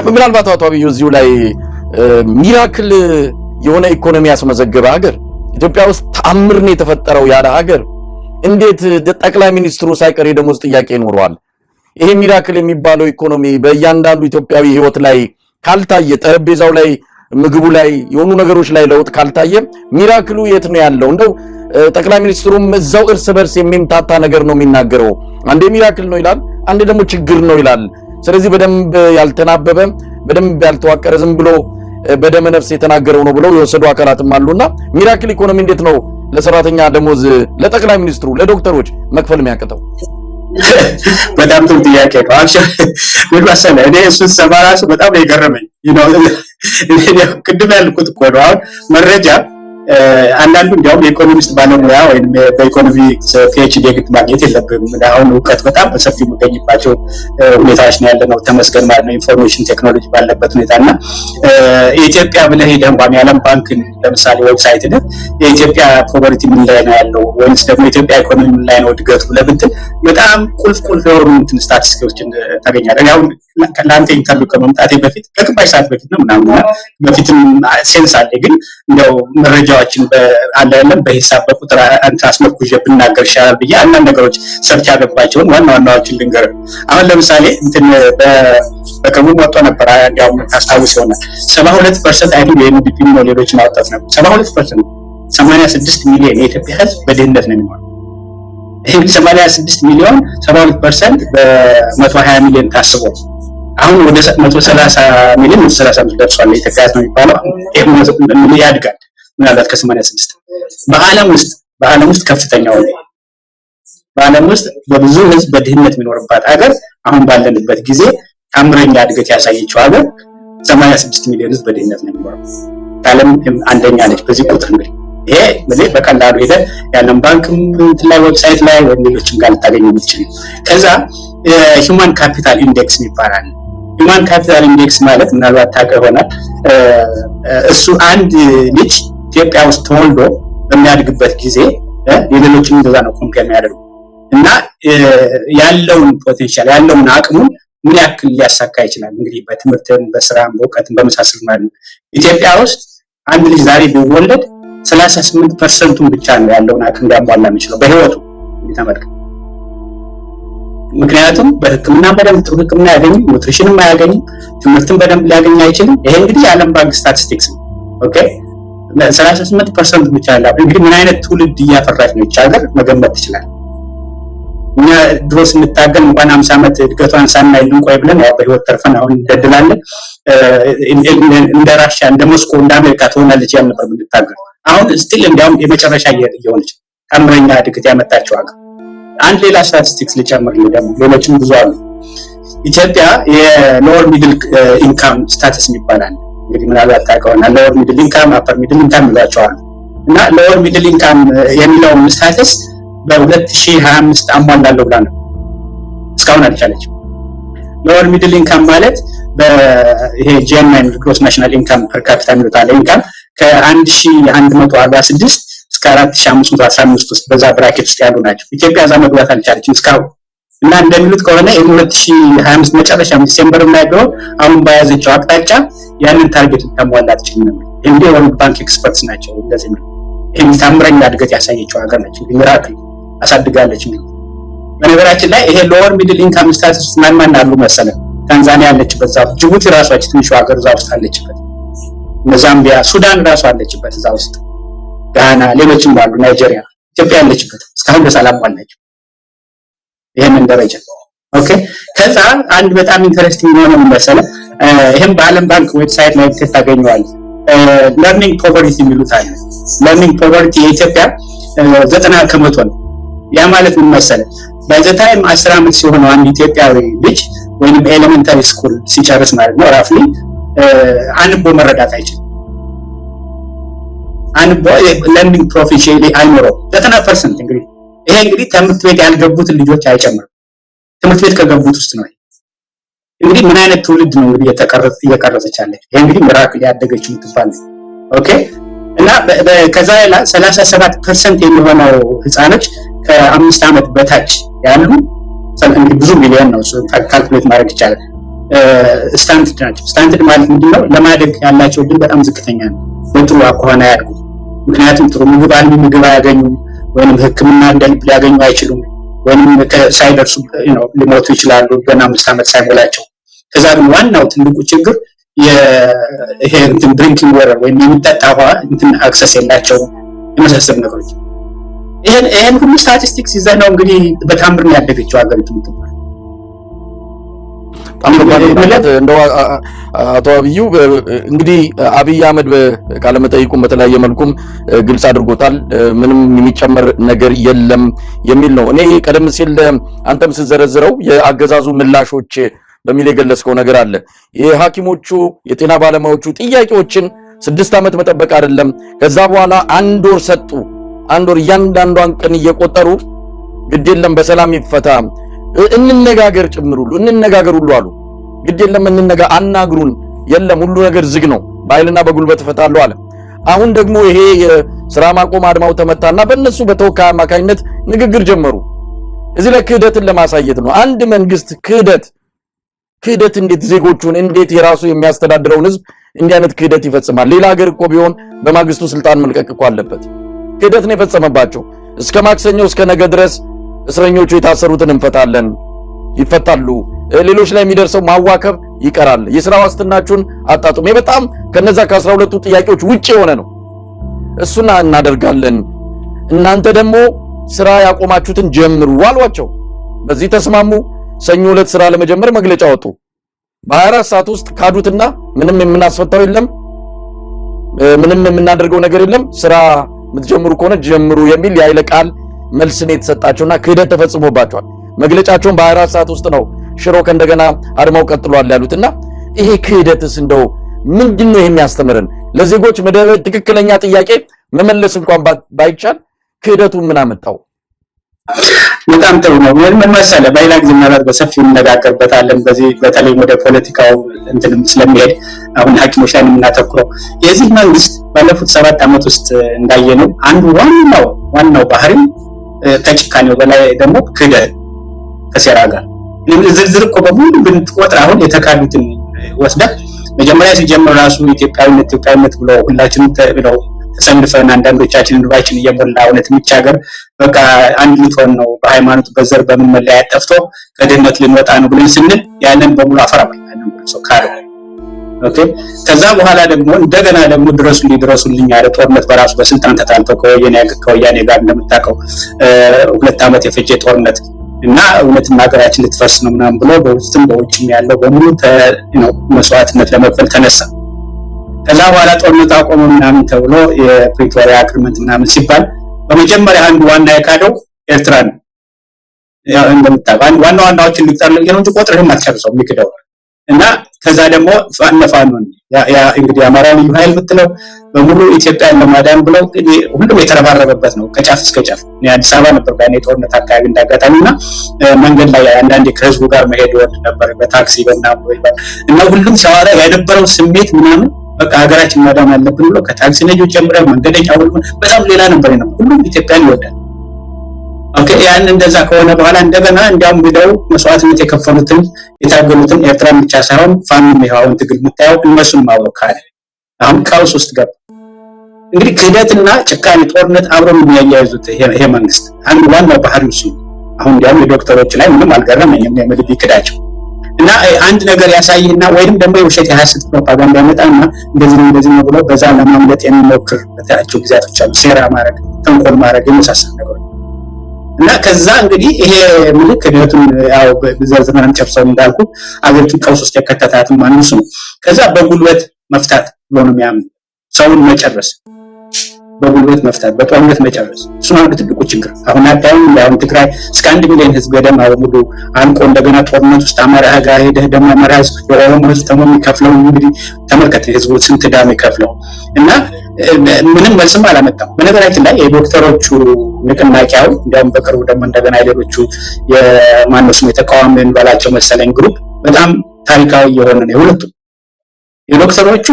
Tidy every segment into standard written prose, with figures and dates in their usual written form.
ምናልባት አቶ አብዩ እዚሁ ላይ ሚራክል የሆነ ኢኮኖሚ ያስመዘገበ ሀገር ኢትዮጵያ ውስጥ ተአምር ነው የተፈጠረው ያለ ሀገር እንዴት ጠቅላይ ሚኒስትሩ ሳይቀር የደሞዝ ጥያቄ ይኖረዋል? ይሄ ሚራክል የሚባለው ኢኮኖሚ በእያንዳንዱ ኢትዮጵያዊ ህይወት ላይ ካልታየ፣ ጠረጴዛው ላይ ምግቡ ላይ የሆኑ ነገሮች ላይ ለውጥ ካልታየ ሚራክሉ የት ነው ያለው? እንደው ጠቅላይ ሚኒስትሩም እዛው እርስ በርስ የሚምታታ ነገር ነው የሚናገረው። አንዴ ሚራክል ነው ይላል፣ አንዴ ደግሞ ችግር ነው ይላል። ስለዚህ በደንብ ያልተናበበ በደንብ ያልተዋቀረ ዝም ብሎ በደመ ነፍስ የተናገረው ነው ብለው የወሰዱ አካላትም አሉና ሚራክል ኢኮኖሚ እንዴት ነው ለሰራተኛ ደሞዝ ለጠቅላይ ሚኒስትሩ ለዶክተሮች መክፈል የሚያቀተው? በጣም ጥሩ ጥያቄ ነው። ምን መሰለህ እኔ እሱን ሰማ ራሱ በጣም ነው የገረመኝ። ቅድም ያልኩት እኮ ነው። አሁን መረጃ አንዳንዱ እንዲያውም የኢኮኖሚስት ባለሙያ ወይም በኢኮኖሚ PhD ግድ ማግኘት የለብንም። አሁን እውቀት በጣም በሰፊው የሚገኝባቸው ሁኔታዎች ነው ያለነው። ተመስገን ማለት ነው ኢንፎርሜሽን ቴክኖሎጂ ባለበት ሁኔታና የኢትዮጵያ ብለህ ሄደህ እንኳን የዓለም ባንክን ለምሳሌ ዌብሳይት ላይ የኢትዮጵያ ፖቨርቲ ምን ላይ ነው ያለው ወይስ ደግሞ የኢትዮጵያ ኢኮኖሚ ምን ላይ ነው እድገቱ ለብትል በጣም ቁልፍ የሆኑ ስታቲስቲክሶችን ታገኛለህ። ያው ለአንተ ኢንተርቪው ከመምጣቴ በፊት ከግማሽ ሰዓት በፊት ነው ምናምን በፊትም ሴንስ አለ ግን እንደው መረጃዎችን በአለም በሂሳብ በቁጥር አንተ አስመርኩዤ ብናገር ይሻላል ብዬ አንዳንድ ነገሮች ሰርች አገባቸውን ዋናዎችን ልንገር። አሁን ለምሳሌ በቅርቡ ወጥቶ ነበር ያው ታስታውስ ይሆናል 72% አይደል የኤንዲፒ ነው ሌሎች ማውጣት ነበር 72% 86 ሚሊዮን የኢትዮጵያ ህዝብ በድህነት ነው የሚኖረው። ይሄ 86 ሚሊዮን 72% በ120 ሚሊዮን ታስቦ አሁን ወደ 130 ሚሊዮን 130 ደርሷል የኢትዮጵያ ህዝብ ነው የሚባለው። ይሄ ያድጋል ምናልባት ከ86 በዓለም ውስጥ ከፍተኛው ነው። በዓለም ውስጥ በብዙ ህዝብ በድህነት የሚኖርባት ሀገር አሁን ባለንበት ጊዜ ታምረኛ እድገት ያሳየችው ሀገር 86 ሚሊዮን ህዝብ በድህነት ነው የሚኖረው። ዓለም አንደኛ ነች በዚህ ቁጥር። እንግዲህ ይሄ በዚህ በቀላሉ ሄደ የዓለም ባንክም ላይ ዌብሳይት ላይ ወንዶችን ጋር ልታገኙ የምትችሉ። ከዛ ሂውማን ካፒታል ኢንዴክስ ይባላል። ሂውማን ካፒታል ኢንዴክስ ማለት ምናልባት ታውቀው ይሆናል እሱ አንድ ልጅ ኢትዮጵያ ውስጥ ተወልዶ በሚያድግበት ጊዜ የሌሎችን እንደዛ ነው ኮምፔር የሚያደርጉ እና ያለውን ፖቴንሻል ያለውን አቅሙን ምን ያክል ሊያሳካ ይችላል እንግዲህ በትምህርትም በስራም በእውቀትም በመሳሰል ማለት ነው። ኢትዮጵያ ውስጥ አንድ ልጅ ዛሬ ቢወለድ 38% ብቻ ነው ያለውን አቅም ሊያሟላ የሚችለው በህይወቱ ተመልከት። ምክንያቱም በህክምና በደንብ ጥሩ ህክምና ያገኝም ኑትሪሽንም አያገኝም ትምህርትን በደንብ ሊያገኝ አይችልም። ይሄ እንግዲህ የዓለም ባንክ ስታቲስቲክስ ነው። ኦኬ 38% ብቻ ያለው እንግዲህ ምን አይነት ትውልድ እያፈራች ነው ይቻላል መገመት ይችላል። እኛ ድሮ ስንታገል እንኳን 50 ዓመት እድገቷን ሳናይ ልንቆይ ብለን ያው በህይወት ተርፈን አሁን እንደድላለን። እንደ ራሻ እንደ ሞስኮ እንደ አሜሪካ ትሆናለች ያን ነበር የምንታገል። አሁን ስቲል እንዲያውም የመጨረሻ እየሆነች ታምረኛ እድገት ያመጣችው ሀገር። አንድ ሌላ ስታቲስቲክስ ልጨምርልህ ደግሞ ሌሎችም ብዙ አሉ። ኢትዮጵያ የሎወር ሚድል ኢንካም ስታተስ ይባላል። እንግዲህ ምናልባት ታውቀውና ሎወር ሚድል ኢንካም አፐር ሚድል ኢንካም ይላቸዋል። እና ሎወር ሚድል ኢንካም የሚለውን ስታተስ በ2025 አሟላለሁ ብላ ነው እስካሁን አልቻለችም። ሎወር ሚድል ኢንካም ማለት በይሄ ጂኤንአይ ግሮስ ናሽናል ኢንካም ፐር ካፒታ የሚሉት ኢንካም ከ1146 እስከ 4515 ውስጥ በዛ ብራኬት ውስጥ ያሉ ናቸው። ኢትዮጵያ እዛ መግባት አልቻለችም እስካሁን። እና እንደሚሉት ከሆነ የ2025 መጨረሻ ዲሴምበር ላይ ቢሆን አሁን በያዘችው አቅጣጫ ያንን ታርጌት ልታሟላ ትችላለች ነው። እንግዲህ ወርልድ ባንክ ኤክስፐርትስ ናቸው እንደዚህ ነው። ይሄን ታምረኛ እድገት ያሳየችው ሀገር ነች። ሚራክል አሳድጋለች ነው። በነገራችን ላይ ይሄ ሎወር ሚድል ኢንካም ስታተስ ማን አሉ መሰለ? ታንዛኒያ አለችበት፣ ጅቡቲ ራሷ ትንሿ ሀገር እዛ ውስጥ አለችበት፣ ሞዛምቢያ፣ ሱዳን ራሷ አለችበት እዛ ውስጥ፣ ጋና፣ ሌሎችም አሉ፣ ናይጄሪያ፣ ኢትዮጵያ አለችበት። እስካሁን በሰላም አላቸው ይሄንን ደረጃ። ኦኬ ከዛ አንድ በጣም ኢንተረስቲንግ የሆነ መሰለ ይሄን በዓለም ባንክ ዌብሳይት ላይ ታገኘዋል። ለርኒንግ ፖቨርቲ የሚሉት አለ። ለርኒንግ ፖቨርቲ የኢትዮጵያ 90% ነው። ያ ማለት ምን መሰለ በዘታይም 10 ዓመት ሲሆነው አንድ ኢትዮጵያዊ ልጅ ወይንም ኤሌመንታሪ ስኩል ሲጨርስ ማለት ነው ራፍሊ አንቦ መረዳት አይችልም። አንቦ ለርኒንግ ፕሮፊሺየንሲ አይኖረው 90% እንግዲህ ይሄ እንግዲህ ትምህርት ቤት ያልገቡት ልጆች አይጨምርም። ትምህርት ቤት ከገቡት ውስጥ ነው። እንግዲህ ምን አይነት ትውልድ ነው እንግዲህ እየቀረጸች ያለች? ይሄ እንግዲህ ሚራክል ያደገችው ትባል። ኦኬ እና ከዛ ላይ 37% የሚሆነው ህፃኖች ከ5 ዓመት በታች ያሉ እንግዲህ ብዙ ሚሊዮን ነው ካልኩሌት ማድረግ ይቻላል። ስታንትድ ናቸው። ስታንትድ ማለት ምንድነው? ለማደግ ያላቸው እድል በጣም ዝቅተኛ ነው። በጥሩ አኳኋን አያድጉ። ምክንያቱም ጥሩ ምግብ አልሚ ምግብ አያገኙም፣ ወይንም ሕክምና እንደልብ ሊያገኙ አይችሉም፣ ወይንም ሳይደርሱ ሊሞቱ ይችላሉ ገና 5 ዓመት ሳይሞላቸው። ከዛ ግን ዋናው ትልቁ ችግር ይሄ ድሪንኪንግ ወተር ወይም የሚጠጣ ውሃ አክሰስ የላቸው የመሳሰሉ ነገሮች። ይሄን ሁሉ ስታቲስቲክስ ይዘህ ነው እንግዲህ በታምር ነው ያደገችው ሀገሪቱ የምትባለው። እንደው አቶ አብዩ እንግዲህ አብይ አህመድ በቃለ መጠይቁም በተለያየ መልኩም ግልጽ አድርጎታል። ምንም የሚጨመር ነገር የለም የሚል ነው። እኔ ቀደም ሲል አንተም ስትዘረዝረው የአገዛዙ ምላሾች በሚል የገለጽከው ነገር አለ። የሐኪሞቹ የጤና ባለሙያዎቹ ጥያቄዎችን 6 ዓመት መጠበቅ አይደለም፣ ከዛ በኋላ 1 ወር ሰጡ። 1 ወር እያንዳንዷን ቀን እየቆጠሩ ግድ የለም በሰላም ይፈታ እንነጋገር ጭምሩ እንነጋገር ሁሉ አሉ። ግድ የለም አናግሩን፣ የለም ሁሉ ነገር ዝግ ነው፣ በኃይልና በጉልበት እፈታለሁ አለ። አሁን ደግሞ ይሄ የሥራ ማቆም አድማው ተመታና በእነሱ በተወካይ አማካኝነት ንግግር ጀመሩ። እዚህ ላይ ክህደትን ለማሳየት ነው። አንድ መንግስት ክህደት እንዴት ዜጎቹን እንዴት የራሱ የሚያስተዳድረውን ህዝብ እንዲህ አይነት ክህደት ይፈጽማል? ሌላ ሀገር እኮ ቢሆን በማግስቱ ስልጣን መልቀቅ እኮ አለበት። ክህደት ነው የፈጸመባቸው። እስከ ማክሰኞ እስከ ነገ ድረስ እስረኞቹ የታሰሩትን እንፈታለን፣ ይፈታሉ። ሌሎች ላይ የሚደርሰው ማዋከብ ይቀራል። የሥራ ዋስትናችሁን አጣጡም። በጣም ከነዛ ከ12ቱ ጥያቄዎች ውጪ የሆነ ነው። እሱን እናደርጋለን፣ እናንተ ደግሞ ስራ ያቆማችሁትን ጀምሩ አሏቸው። በዚህ ተስማሙ። ሰኞ ዕለት ስራ ለመጀመር መግለጫ ወጡ። በ24 ሰዓት ውስጥ ካዱትና ምንም የምናስፈታው የለም፣ ምንም የምናደርገው ነገር የለም፣ ስራ የምትጀምሩ ከሆነ ጀምሩ የሚል የኃይለ ቃል መልስ ነው የተሰጣቸውና ክህደት ተፈጽሞባቸዋል። መግለጫቸውን በ24 ሰዓት ውስጥ ነው ሽሮ ከእንደገና አድማው ቀጥሏል ያሉትና ይሄ ክህደትስ እንደው ምንድነው የሚያስተምረን? ለዜጎች ትክክለኛ ጥያቄ መመለስ እንኳን ባይቻል ክህደቱ ምን አመጣው? በጣም ጥሩ ነው። ምን መሰለህ፣ በሌላ ጊዜ ማለት በሰፊው እንነጋገርበታለን። በዚህ በተለይ ወደ ፖለቲካው እንትንም ስለሚሄድ አሁን ሐኪሞች ላይ የምናተኩረው የዚህ መንግስት ባለፉት 7 ዓመት ውስጥ እንዳየነው አንዱ ዋናው ባህሪ ከጭካኔው በላይ ደግሞ ክህደት ከሴራ ጋር ዝርዝር እኮ በሙሉ ብንቆጥር አሁን የተካሉትን ወስደህ መጀመሪያ ሲጀምር ራሱ ኢትዮጵያዊነት ብሎ ሁላችንም ብለው ተሰንፈን አንዳንዶቻችን ኑሯችን እየሞላ እውነት የሚቻገር በቃ አንድ ልትሆን ነው በሃይማኖት በዘር በምን መለያ ጠፍቶ ከድህነት ልንወጣ ነው ብለን ስንል ያንን በሙሉ አፈራባይ ያንን ሰው ካለ ኦኬ። ከዛ በኋላ ደግሞ እንደገና ደግሞ ድረሱልኝ ያለ ጦርነት በራሱ በስልጣን ተጣልቶ ከወያኔ ጋር እንደምታውቀው 2 ዓመት የፈጀ ጦርነት እና እውነትም ሀገራችን ልትፈስ ነው ምናምን ብሎ በውስጥም በውጭም ያለው በሙሉ መስዋዕትነት ለመክፈል ተነሳ። ከዛ በኋላ ጦርነት አቆመ ምናምን ተብሎ የፕሪቶሪያ አግሪመንት ምናምን ሲባል በመጀመሪያ አንድ ዋና የካደው ኤርትራ ነው። ያው እንደምታውቀው ዋናዎችን ልቅጠርልህ ነው እንጂ ቆጥረህም አትጨርሰው የሚክደው እና ከዛ ደግሞ ፋኖ ያ እንግዲህ አማራ ልዩ ኃይል ብትለው በሙሉ ኢትዮጵያን ለማዳን ብለው ሁሉም የተረባረበበት ነው ከጫፍ እስከ ጫፍ። አዲስ አበባ ነበር ባኔ ጦርነት አካባቢ እንዳጋጣሚና መንገድ ላይ አንዳንዴ ከህዝቡ ጋር መሄድ ወድ ነበር በታክሲ በእናም እና ሁሉም ሲያወራ የነበረው ስሜት ምናምን በቃ ሀገራችን ማዳን አለብን ብሎ ከታክሲ ነጆች ጀምረው መንገደኛ ሁሉ በጣም ሌላ ነበር ነው። ሁሉም ኢትዮጵያን ይወዳል። ኦኬ ያን እንደዛ ከሆነ በኋላ እንደገና እንዲያውም ብለው መስዋዕትነት የከፈሉትን የታገሉትን ኤርትራ ብቻ ሳይሆን ፋኖም ይሁን ትግል ሙታየው እነሱን ማብረው ካለ አሁን ቀውስ ውስጥ ገባ። እንግዲህ ክህደትና ጭካኔ ጦርነት አብረው የሚያያይዙት ይሄ መንግስት አንድ ዋናው ባህሪው እሱ። አሁን እንዲያውም የዶክተሮች ላይ ምንም አልገረመኝም የምልህ ይክዳቸው እና አንድ ነገር ያሳይና ወይንም ደግሞ የውሸት የሐሰት ፕሮፓጋንዳ ያመጣና እንደዚህ ነው ብሎ በዛ ለማምለጥ የሚሞክር በታቸው ግዛቶች አሉ። ሴራ ማድረግ፣ ተንኮል ማድረግ የመሳሰሉ ነገሮች እና ከዛ እንግዲህ ይሄ ምልክ ክህደቱን ያው በዘርዝረን ጨርሰው እንዳልኩ አገሪቱን ቀውስ ውስጥ የከተታትም አንዱ ነው። ከዛ በጉልበት መፍታት ብሎ ነው የሚያምን ሰውን መጨረስ፣ በጉልበት መፍታት፣ በጦርነት መጨረስ። እሱ ነው ትልቁ ችግር። አሁን አሁን ትግራይ እስከ 1 ሚሊዮን ህዝብ ገደማ ሙሉ አንቆ እንደገና ጦርነት ውስጥ አማራ ጋር ሄደህ ደግሞ አማራ ህዝብ የኦሮሞ ህዝብ ደግሞ የሚከፍለው እንግዲህ ተመልከት፣ ህዝቡ ስንት ዕዳ የሚከፍለው እና ምንም መልስም አላመጣም። በነገራችን ላይ የዶክተሮቹ ንቅናቄው እንደውም በቅርቡ ደግሞ እንደገና ሌሎቹ የማነሱ የተቃዋሚ እንበላቸው መሰለኝ ግሩፕ በጣም ታሪካዊ የሆነ ነው የሁለቱ የዶክተሮቹ።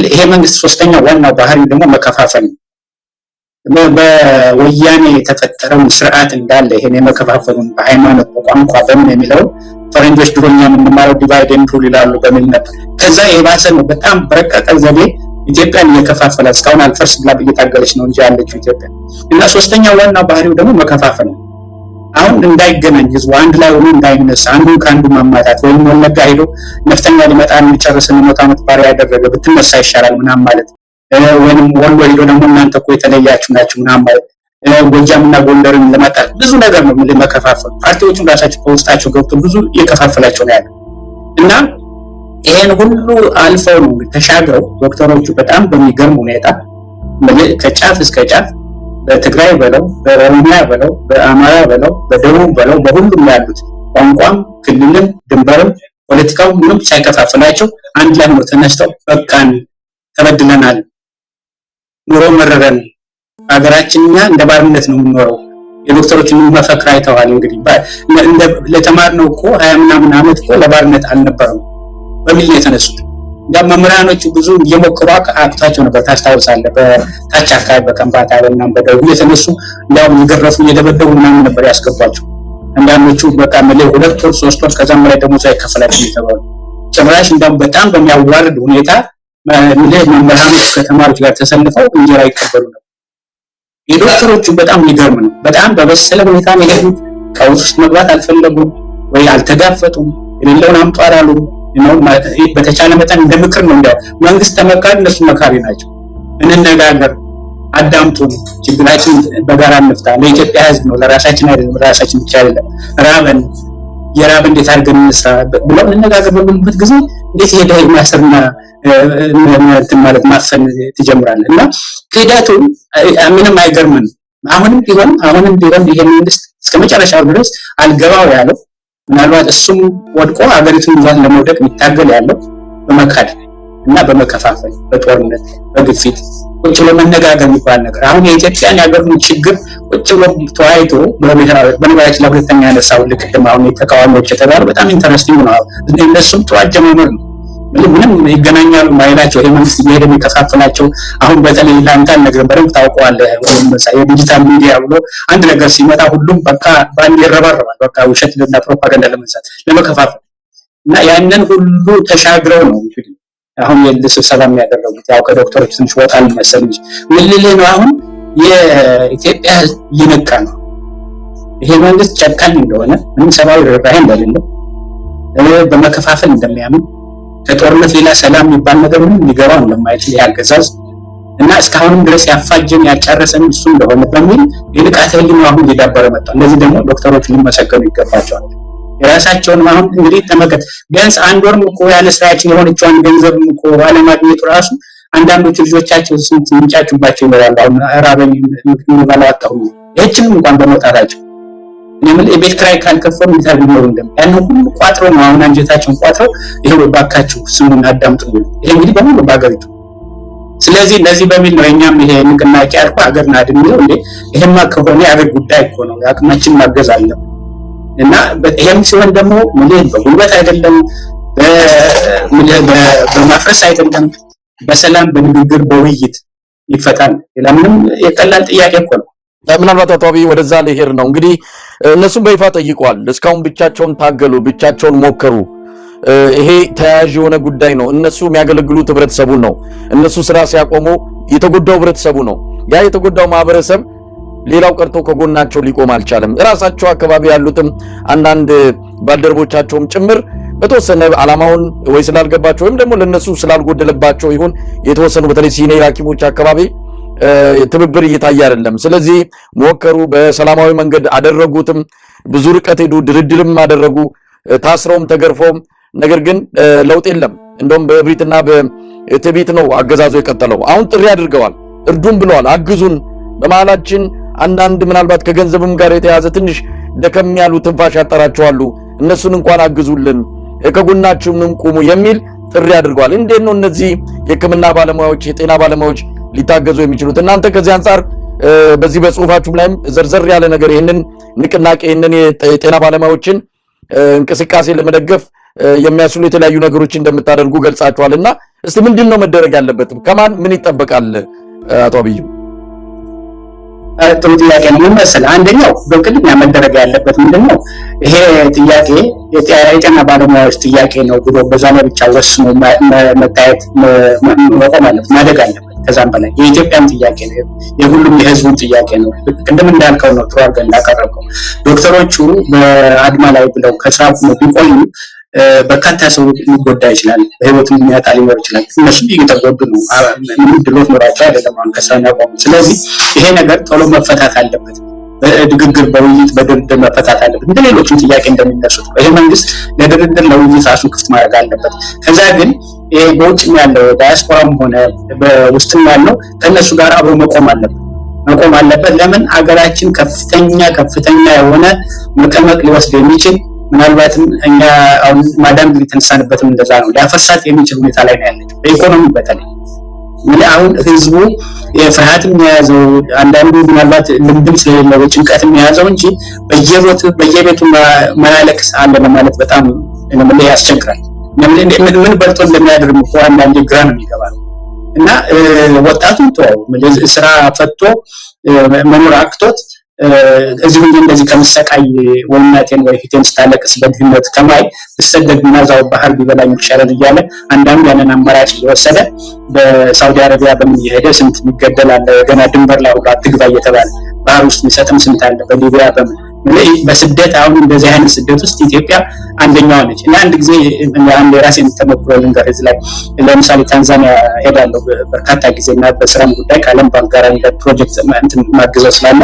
ይሄ መንግስት ሶስተኛው ዋናው ባህሪ ደግሞ መከፋፈል ነው። በወያኔ የተፈጠረው ስርዓት እንዳለ ይሄን የመከፋፈሉን በሃይማኖት በቋንቋ በምን የሚለው ፈረንጆች ድሮኛ የምንማረው ዲቫይድ ኤንድ ሩል ይላሉ በሚል ነበር። ከዛ የባሰ ነው። በጣም በረቀቀ ዘዴ ኢትዮጵያን እየከፋፈለ እስካሁን አልፈርስ ብላ እየታገለች ነው እንጂ ያለችው ኢትዮጵያ። እና ሶስተኛው ዋናው ባህሪው ደግሞ መከፋፈል ነው። አሁን እንዳይገናኝ ህዝቡ አንድ ላይ ሆኖ እንዳይነሳ አንዱ ከአንዱ ማማታት ወይም ወለጋ ሄዶ ነፍጠኛ ሊመጣ እንጨርስን ሞት ዓመት ባሪያ ያደረገ ብትነሳ ይሻላል ምናምን ማለት ወይም ወሎ ሄዶ ደግሞ እናንተ እኮ የተለያችሁ ናችሁ ምናምን ማለት ጎጃምና ጎንደርን ለማጣት ብዙ ነገር ነው መከፋፈል። ፓርቲዎቹም ራሳቸው በውስጣቸው ገብቶ ብዙ እየከፋፈላቸው ነው ያለው እና ይሄን ሁሉ አልፈው ነው ተሻግረው ዶክተሮቹ በጣም በሚገርም ሁኔታ ከጫፍ እስከ ጫፍ በትግራይ በለው በኦሮሚያ በለው በአማራ በለው በደቡብ በለው በሁሉም ያሉት ቋንቋም ክልልም ድንበርም ፖለቲካው ምንም ሳይከፋፈላቸው አንድ ላይ ነው ተነስተው በቃን ተበድለናል ኑሮ መረረን ሀገራችንኛ እንደ ባርነት ነው የምንኖረው የዶክተሮችን መፈክር አይተዋል። እንግዲህ እንደ ለተማርነው እኮ 20 ምናምን ዓመት እኮ ለባርነት አልነበረም በሚል የተነሱት እንዳም መምህራኖቹ ብዙ እየሞከሩ አቅቷቸው ነበር። ታስታውሳለህ? በታች አካባቢ በከምባታ በእናም በደቡብ የተነሱ እንዳው እየገረፉ እየደበደቡ ምናምን ነበር ያስገቧቸው። አንዳንዶቹ በቃ መለይ 2 ወር 3 ወር ከዛም በላይ ደሞዝ አይከፈላቸውም ይተባሉ። ጭራሽ እንዳም በጣም በሚያዋርድ ሁኔታ መምህራኖች ከተማሪዎች ጋር ተሰልፈው እንጀራ ይቀበሉ ነበር። የዶክተሮቹ በጣም የሚገርም ነው። በጣም በበሰለ ሁኔታ ነው የሄዱት። ቀውስ ውስጥ መግባት አልፈለጉም ወይ አልተጋፈጡም። የሌለውን አምጡ አላሉም። በተቻለ መጠን እንደ ምክር ነው እንዲያው መንግስት ተመካሪ እነሱ መካሪ ናቸው። እንነጋገር፣ አዳምጡን፣ ችግራችን በጋራ እንፍታ። ለኢትዮጵያ ህዝብ ነው ለራሳችን አይደለም፣ ለራሳችን ብቻ አይደለም። ራበን የራብ እንዴት አድርገን እንስራ ብለው እንነጋገር በሚሉበት ጊዜ እንዴት ሄደህ ማሰርና እንትን ማለት ማፈን ትጀምራለህ። እና ክህደቱ ምንም አይገርምም። አሁንም ቢሆን ይሄ መንግስት እስከመጨረሻው ድረስ አልገባው ያለው ምናልባት እሱም ወድቆ ሀገሪቱን ይዟት ለመውደቅ የሚታገል ያለው በመካድ እና በመከፋፈል በጦርነት በግፊት ቁጭ ብሎ መነጋገር የሚባል ነገር አሁን የኢትዮጵያን ያገሩን ችግር ቁጭ ብሎ ተወያይቶ በነገራችን ላይ ሁለተኛ ያነሳው ልክድም አሁን የተቃዋሚዎች የተባሉ በጣም ኢንተረስቲንግ ነው። እነሱም ጥሩ አጀማመር ነው። ምንም ይገናኛሉ ማይላቸው ይሄ መንግስት እየሄደ የሚከፋፍላቸው አሁን በተለይ ላንታን ነገር በደንብ ታውቀዋለህ። ወይም የዲጂታል ሚዲያ ብሎ አንድ ነገር ሲመጣ ሁሉም በቃ ባንድ ይረባረባል። በቃ ውሸትና ፕሮፓጋንዳ ለመንሳት ለመከፋፈል እና ያንን ሁሉ ተሻግረው ነው እንግዲህ አሁን የስብሰባ የሚያደርጉት። ያው ከዶክተሮች ትንሽ ወጣል መሰለኝ ምን ልልህ ነው አሁን የኢትዮጵያ እየነቃ ነው። ይሄ መንግስት ጨካኝ እንደሆነ ምንም ሰብአዊ ርህራሄ እንደሌለው በመከፋፈል እንደሚያምን ከጦርነት ሌላ ሰላም የሚባል ነገር ምንም ሊገባው እንደማይችል ያገዛዝ እና እስካሁንም ድረስ ያፋጀን ያጨረሰን እሱ እንደሆነ በሚል የንቃተ ህሊና አሁን እየዳበረ መጣ። እንደዚህ ደግሞ ዶክተሮች ሊመሰገኑ ይገባቸዋል። የራሳቸውን አሁን እንግዲህ ተመከት ቢያንስ አንድ ወርም እኮ ያለ ስራችን የሆነችውን ገንዘብ እኮ ባለማግኘቱ ራሱ አንዳንዶቹ ልጆቻቸው ስንት ምንጫቹባቸው ይኖራሉ። አሁን ራበኝ ምንባላጣው ይህችንም እንኳን በመውጣታቸው ለምን የቤት ክራይ ካልከፈሉ ይታገኙ እንደም ያን ሁሉ ቋጥረው ነው አሁን አንጀታቸውን ቋጥረው ይሄው ባካችሁ ስሙን አዳምጡ። ይሄ እንግዲህ በሙሉ ባገሪቱ ስለዚህ ለዚህ በሚል ነው እኛም ይሄ ንቅናቄ አልኩ ሀገር ናድን ነው እንዴ ይሄማ ከሆነ የሀገር ጉዳይ እኮ ነው አቅማችን ማገዝ አለብን። እና ይሄም ሲሆን ደግሞ ምን በጉልበት አይደለም በማፍረስ አይደለም በሰላም በንግግር በውይይት ይፈታል። ለምንም የቀላል ጥያቄ እኮ ነው። ምናልባት አቶ አብይ ወደዛ ሊሄድ ነው እንግዲህ እነሱም በይፋ ጠይቀዋል። እስካሁን ብቻቸውን ታገሉ፣ ብቻቸውን ሞከሩ። ይሄ ተያያዥ የሆነ ጉዳይ ነው። እነሱ የሚያገለግሉት ህብረተሰቡን ነው። እነሱ ስራ ሲያቆሙ የተጎዳው ህብረተሰቡ ነው። ያ የተጎዳው ማህበረሰብ ሌላው ቀርቶ ከጎናቸው ሊቆም አልቻለም። ራሳቸው አካባቢ ያሉትም አንዳንድ ባልደረቦቻቸውም ጭምር በተወሰነ ዓላማውን ወይ ስላልገባቸው ወይም ደግሞ ለነሱ ስላልጎደለባቸው ይሁን የተወሰኑ በተለይ ሲኒየር ሐኪሞች አካባቢ ትብብር እየታየ አይደለም። ስለዚህ ሞከሩ፣ በሰላማዊ መንገድ አደረጉትም፣ ብዙ ርቀት ሄዱ፣ ድርድርም አደረጉ፣ ታስረውም ተገርፈውም፣ ነገር ግን ለውጥ የለም። እንደውም በእብሪትና በትዕቢት ነው አገዛዙ የቀጠለው። አሁን ጥሪ አድርገዋል፣ እርዱን ብለዋል፣ አግዙን፣ በመሃላችን አንዳንድ ምናልባት ከገንዘብም ጋር የተያዘ ትንሽ ደከም ያሉ ትንፋሽ ያጠራቸዋሉ፣ እነሱን እንኳን አግዙልን፣ ከጎናችንም ቁሙ የሚል ጥሪ አድርገዋል። እንዴት ነው እነዚህ የሕክምና ባለሙያዎች የጤና ባለሙያዎች ሊታገዙ የሚችሉት? እናንተ ከዚህ አንፃር በዚህ በጽሁፋችሁ ላይም ዘርዘር ያለ ነገር ይሄንን ንቅናቄ ይሄንን የጤና ባለሙያዎችን እንቅስቃሴ ለመደገፍ የሚያስችሉ የተለያዩ ነገሮች እንደምታደርጉ ገልጻችኋልና እስቲ ምንድነው መደረግ ያለበት? ከማን ምን ይጠበቃል? አቶ አብይ ጥሩ ጥያቄ ነው። ምን መሰለህ አንደኛው በቅድሚያ መደረግ ያለበት ምንድነው ይሄ ጥያቄ የጤና ባለሙያዎች ጥያቄ ነው ብሎ በዛ ላይ ብቻ ወስኖ መታየት መቆም አለበት፣ ማደግ አለበት። ከዛም በላይ የኢትዮጵያም ጥያቄ ነው፣ የሁሉም የህዝቡም ጥያቄ ነው። ቅድም እንዳልከው ነው፣ ጥሩ አድርገህ እንዳቀረብከው ዶክተሮቹ በአድማ ላይ ብለው ከስራ ቢቆዩ በርካታ ሰው ሊጎዳ ይችላል፣ በህይወት የሚያጣ ሊኖር ይችላል። እነሱ እየተጎዱ ነው፣ ምንም ድሎት ኖራቸው አይደለም አሁን ከስራ ያቆሙ። ስለዚህ ይሄ ነገር ቶሎ መፈታት አለበት፣ በድግግር በውይይት በድርድር መፈታት አለበት። እንደ ሌሎችም ጥያቄ እንደሚነሱት ይሄ መንግስት ለድርድር ለውይይት ራሱን ክፍት ማድረግ አለበት። ከዛ ግን ይሄ በውጭም ያለው ዳያስፖራም ሆነ በውስጥም ያለው ከነሱ ጋር አብሮ መቆም አለበት። ለምን አገራችን ከፍተኛ የሆነ መቀመቅ ሊወስድ የሚችል ምናልባትም እኛ አሁን ማዳም የተነሳንበትም እንደዛ ነው፣ ሊያፈርሳት የሚችል ሁኔታ ላይ ነው ያለችው። በኢኮኖሚ በተለይ አሁን ህዝቡ የፍርሃትም የያዘው አንዳንዱ ምናልባት ልምድም ስለሌለው ጭንቀትም የያዘው እንጂ በየቤቱ መላለቅስ አለ ለማለት በጣም ያስቸግራል። ምን በልቶ እንደሚያደርም እኮ አንዳንዴ ግራ ነው የሚገባው። እና ወጣቱን ስራ ፈቶ መኖር አቅቶት እዚህ እንደዚህ ከምሰቃይ ወናቴን ወይ ፊቴን ስታለቅስ በድህነት ከማይ ብሰደድና እዛው ባህር ቢበላኝ ይሻላል እያለ አንዳንዱ ያንን አማራጭ እየወሰደ በሳውዲ አረቢያ በምን እየሄደ ስንት የሚገደል አለ። ገና ድንበር ላይ ሁሉ አትግባ እየተባለ ባህር ውስጥ የሚሰጥም ስንት አለ። በሊቢያ በስደት አሁን እንደዚህ አይነት ስደት ውስጥ ኢትዮጵያ አንደኛዋ ነች። እና አንድ ጊዜ አንድ የራሴን ተሞክሮ ልንገር እዚህ ላይ። ለምሳሌ ታንዛኒያ ሄዳለሁ በርካታ ጊዜ እና በስራም ጉዳይ ከዓለም ባንክ ጋር እንደ ፕሮጀክት ማግዘው ስላለ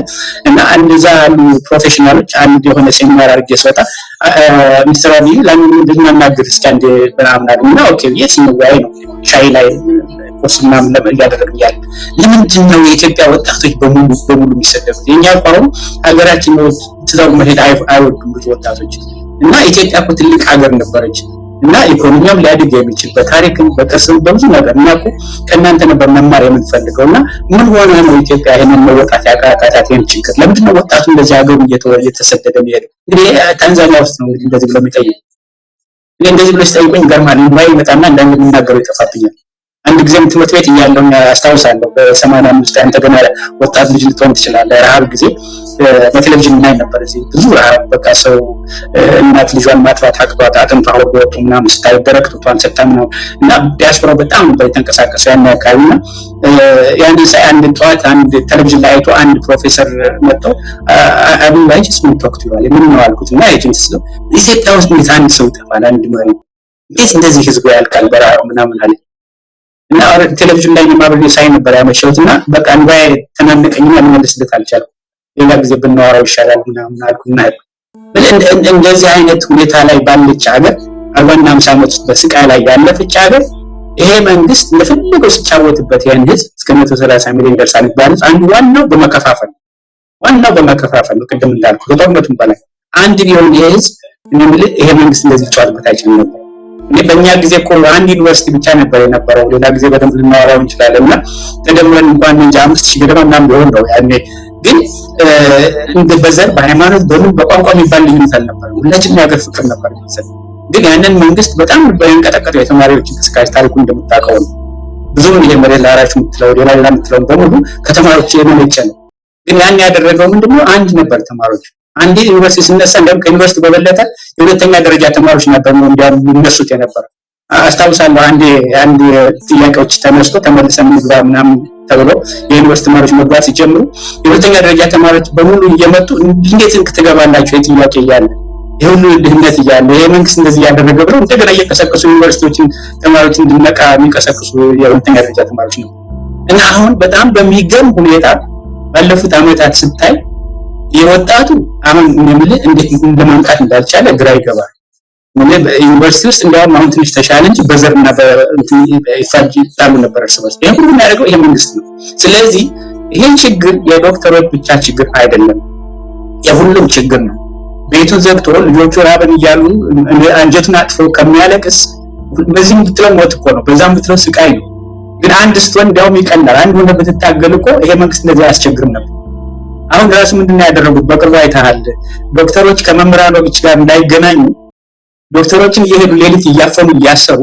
እና እንደዛ ያሉ ፕሮፌሽናሎች አንድ የሆነ ሴሚናር አድርጌ ስወጣ ሚስተር አብይ ለምን እንድናናግር እስኪ አንዴ ምናምን አሉ እና ኦኬ ብዬ ስንወያይ ነው ሻይ ላይ ቁርስ ምናምን እያደረግን ያለ ለምንድን ነው የኢትዮጵያ ወጣቶች በሙሉ የሚሰደዱት? የኛ አሁን ሀገራችን ትተው መሄድ አይወዱም ብዙ ወጣቶች። እና ኢትዮጵያ እኮ ትልቅ ሀገር ነበረች እና ኢኮኖሚያም ሊያድግ የሚችል በታሪክም በቅርስም በብዙ ነገር እና እኮ ከእናንተ ነበር መማር የምንፈልገው። እና ምን ሆነ ነው ኢትዮጵያ ይሄንን መወጣት ያቃታት? ይሄን ችግር ለምንድን ነው ወጣቱ እንደዚህ ሀገሩ እየተሰደደ የሚሄደው? እንግዲህ ታንዛኒያ ውስጥ ነው እንግዲህ እንደዚህ ብሎ የሚጠይቁ። እኔ እንደዚህ ብሎ ሲጠይቁኝ ገርማል ባይ መጣና እንዳንድ የምናገረው ይጠፋብኛል። አንድ ጊዜም ትምህርት ቤት እያለሁ አስታውሳለሁ በ85 አንተ ገና ወጣት ልጅ ልትሆን ትችላለህ። ረሃብ ጊዜ በቴሌቪዥን ላይ ነበር እዚህ ብዙ ረሃብ በቃ ሰው እናት ልጇን ማጥባት አቅቷት አጥንቷ ወጥቶ ምናምን ስታይደረግ ጡቷን ሰጣም ነው። እና ዲያስፖራ በጣም ነበር የተንቀሳቀሰው ያን አካባቢና ያን ሳይ አንድ ጠዋት አንድ ቴሌቪዥን ላይ አይቶ አንድ ፕሮፌሰር መጥተው አብይ ላይ ምን ተወክቱ ይላል ምን ነው አልኩት። እና ኤጀንሲ ነው ኢትዮጵያ ውስጥ ምን አንድ ሰው ይጠፋል አንድ መሪ እንዴት እንደዚህ ህዝቡ ያልቃል በረሃብ ምናምን አለ። እና ቴሌቪዥን ላይ ማብሬ ሳይ ነበር ያመሸውትና በቃ እንባይ ተናነቀኝና ልመልስለት አልቻልኩም። ሌላ ጊዜ ብናወራው ይሻላል ምናምን አልኩና እንደዚህ አይነት ሁኔታ ላይ ባለች ሀገር 40 እና 50 ዓመት ውስጥ በስቃይ ላይ ያለፈች ሀገር ይሄ መንግስት ለፈለገው ሲጫወትበት ያን ህዝብ እስከ 130 ሚሊዮን ደርሳል ይባላል። አንዱ ዋናው በመከፋፈል ነው። ቅድም እንዳልኩ ከጦርነቱም በላይ አንድ ቢሆን የህዝብ ይሄ መንግስት እንደዚህ ጫወትበት አይችልም ነበር። በእኛ ጊዜ እኮ አንድ ዩኒቨርሲቲ ብቻ ነበር የነበረው። ሌላ ጊዜ በደንብ ልናወራው እንችላለን። እና ተደምረን እንኳን እንጂ 5000 ገደማ ምናምን ቢሆን ነው ያኔ። ግን እንደ በዘር በሃይማኖት በቋንቋ የሚባል ልዩነት አልነበረም። ሁላችንም የሀገር ፍቅር ነበር ማለት። ግን ያንን መንግስት በጣም በእንቀጠቀጠው የተማሪዎች እንቅስቃሴ ታሪኩ እንደምታውቀው ነው። ብዙም ይሄ መሬት ላራሽ የምትለው ሌላ የምትለው በሙሉ ከተማሪዎች የመነጨ ነው። ግን ያን ያደረገው ምንድነው አንድ ነበር ተማሪዎች አንዴ ዩኒቨርሲቲ ሲነሳ እንደም ከዩኒቨርሲቲ በበለጠ የሁለተኛ ደረጃ ተማሪዎች ነበር ነው እንደሚነሱት የነበረው። አስታውሳለሁ አንድ ጥያቄዎች ተነስቶ ተመልሰን ምግባ ምናምን ተብሎ የዩኒቨርሲቲ ተማሪዎች መግባት ሲጀምሩ የሁለተኛ ደረጃ ተማሪዎች በሙሉ እየመጡ እንዴት ትገባላችሁ የጥያቄ እያለ የሁሉ ድህነት እያለ ይሄ መንግስት እንደዚህ ያደረገ ብለው እንደገና እየቀሰቀሱ ዩኒቨርሲቲዎችን ተማሪዎች እንዲነቃ የሚቀሰቅሱ የሁለተኛ ደረጃ ተማሪዎች ነው። እና አሁን በጣም በሚገርም ሁኔታ ባለፉት ዓመታት ስታይ የወጣቱ አሁን እንዴት እንደማንቃት እንዳልቻለ ግራ ይገባል። ዩኒቨርሲቲ ውስጥ እንዲያውም አሁን ትንሽ ተሻለ እንጂ በዘርና በኢፋጅ ታሉ ነበር እርስ በርስ። ይሄን ሁሉ የሚያደርገው ይሄ መንግስት ነው። ስለዚህ ይሄን ችግር የዶክተሮች ብቻ ችግር አይደለም፣ የሁሉም ችግር ነው። ቤቱን ዘግቶ ልጆቹ ራበን እያሉ አንጀቱን አጥፎ ከሚያለቅስ በዚህም ብትለው ሞት እኮ ነው፣ በዛም ብትለው ስቃይ ነው። ግን አንድ ስትሆን እንዲያውም ይቀላል። አንድ ሆነ ብትታገል እኮ ይሄ መንግስት እንደዚህ አያስቸግርም ነበር። አሁን ራሱ ምንድነው ያደረጉት? በቅርቡ አይተሃል። ዶክተሮች ከመምህራኖች ጋር እንዳይገናኙ ዶክተሮችን እየሄዱ ሌሊት እያፈኑ እያሰሩ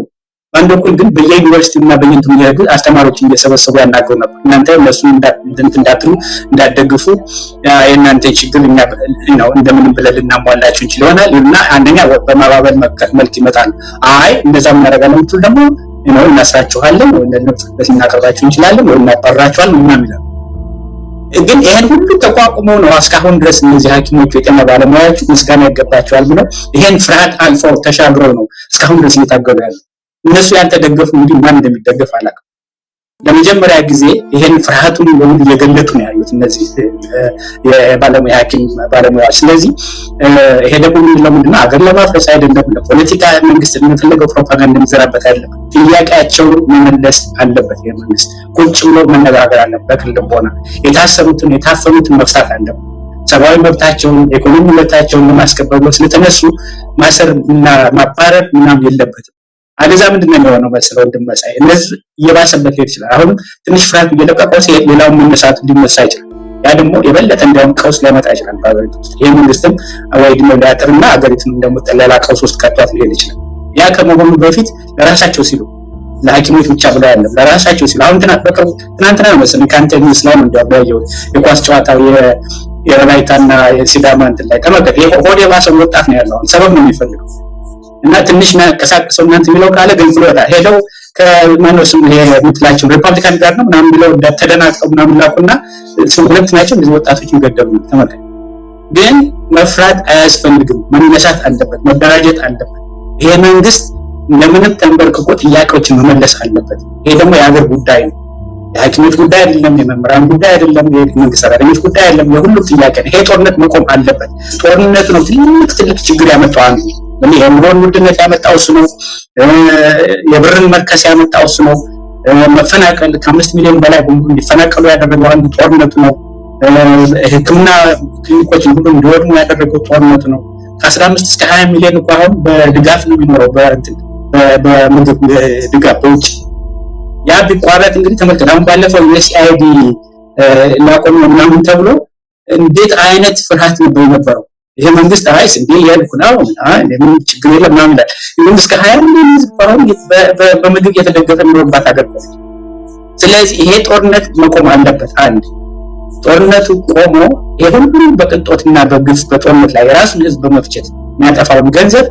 በአንድ በኩል ግን በየዩኒቨርሲቲውና በየእንትኑ ያሉ አስተማሪዎችን እየሰበሰቡ ያናገሩ ነበር። እናንተ እነሱ እንዳትሉ እንዳትደግፉ የእናንተ ችግር እኛ ነው እንደምንም ብለን ልናሟላችሁ እንችል ይሆናል እና አንደኛ በማባበል መልክ ይመጣል። አይ እንደዛ እናደርጋለን የምትሉ ደግሞ ነው እናስራችኋለን ወይ እናቀርባችሁ እንችላለን ወይ እናባራችኋለን ምናምን ይላል። ግን ይሄን ሁሉ ተቋቁመው ነው እስካሁን ድረስ እነዚህ ሐኪሞች የጤና ባለሙያዎች ምስጋና ይገባቸዋል ብለው ይሄን ፍርሃት አልፈው ተሻግረው ነው እስካሁን ድረስ እየታገሉ ያለው። እነሱ ያልተደገፉ እንግዲህ ማን እንደሚደገፍ አላውቅም። ለመጀመሪያ ጊዜ ይሄን ፍርሃቱን በሙሉ እየገለጡ ነው ያሉት እነዚህ የባለሙያ ሐኪም ባለሙያዎች። ስለዚህ ይሄ ደግሞ ምንድነው አገር ለማፍረስ አይደለም፣ ለፖለቲካ መንግስት እንደፈለገው ፕሮፓጋንዳ እንዲዘራበት አይደለም። ጥያቄያቸውን መመለስ አለበት። የመንግስት ቁጭ ብሎ መነጋገር አለበት። በክልል ቦና የታሰሩትን የታፈኑትን መፍታት አለበት። ሰብአዊ መብታቸውን ኢኮኖሚ መብታቸውን ለማስከበር ስለተነሱ ማሰር እና ማባረር ምናምን የለበትም። አለዛ ምንድነው የሚሆነው መሰለው እንደማሳይ እነዚህ እየባሰበት ሊሄድ ይችላል። አሁን ትንሽ ፍርሃት እየለቀቀው ሲሄድ ሌላው መነሳት ሊነሳ ይችላል። ያ ደግሞ የበለጠ እንዲያውም ቀውስ ሊያመጣ ይችላል በአገሪቱ ውስጥ። ይሄ መንግስትም ወይ ደግሞ ሊያጥርና አገሪቱን እንደምትጠለላ ቀውስ ውስጥ ከቷት ሊሄድ ይችላል። ያ ከመሆኑ በፊት ለራሳቸው ሲሉ ለሐኪሞች ብቻ ብለው አይደለም ለራሳቸው ሲሉ አሁን ትናንትና ነው መሰለኝ ካንተ ሚስላም እንዲያው ያየው የኳስ ጨዋታው የወላይታና የሲዳማ እንትን ላይ ተመልከት። ሆዴ ባሰው ወጣት ነው ያለው ሰበብ ነው የሚፈልገው እና ትንሽ ማንቀሳቀሰው እናንተ የሚለው ካለ ገልጽሎ ሄደው ከማኖስ የምትላቸው ሪፐብሊካን ጋር ነው ምናምን ብለው ተደናቀው ምናምን ላቁና ሁለት ናቸው እነዚህ ወጣቶችን ገደሉ። ተመልከት። ግን መፍራት አያስፈልግም። መነሳት አለበት፣ መደራጀት አለበት። ይሄ መንግስት ለምንም ተንበርክኮ ጥያቄዎችን መመለስ አለበት። ይሄ ደግሞ የሀገር ጉዳይ ነው። የሐኪሞች ጉዳይ አይደለም፣ የመምህራን ጉዳይ አይደለም፣ የመንግስት ሰራተኞች ጉዳይ አይደለም። የሁሉም ጥያቄ ነው። ይሄ ጦርነት መቆም አለበት። ጦርነቱ ነው ትልቅ ችግር ያመጣው አንዱ የኑሮን ውድነት ያመጣው እሱ ነው። የብርን መርከስ ያመጣው እሱ ነው። መፈናቀል ከ5 ሚሊዮን በላይ እንዲፈናቀሉ ያደረገው አንዱ ጦርነቱ ነው። ሕክምና ክሊኒኮች ሁሉ እንዲወድሙ ያደረገው ጦርነቱ ነው። ከ15 እስከ 20 ሚሊዮን እንኳን አሁን በድጋፍ ነው የሚኖረው በምግብ ድጋፍ በውጭ። ያ ቢቋረጥ እንግዲህ ተመልከት። አሁን ባለፈው የሲአይዲ ላቆም ምናምን ተብሎ እንዴት አይነት ፍርሃት ነበር የነበረው። ይሄ መንግስት አይስ እንዴ ያልኩ ነው ለምን ችግር የለም ምናምን ይላል። ግን እስከ 20 ሚሊዮን ዝባው በምግብ የተደገፈ ነው አገርኩት። ስለዚህ ይሄ ጦርነት መቆም አለበት። አንድ ጦርነቱ ቆሞ ይሄን በቅንጦትና በግፍ በጦርነት ላይ ራሱን ህዝብ በመፍጨት የሚያጠፋው ገንዘብ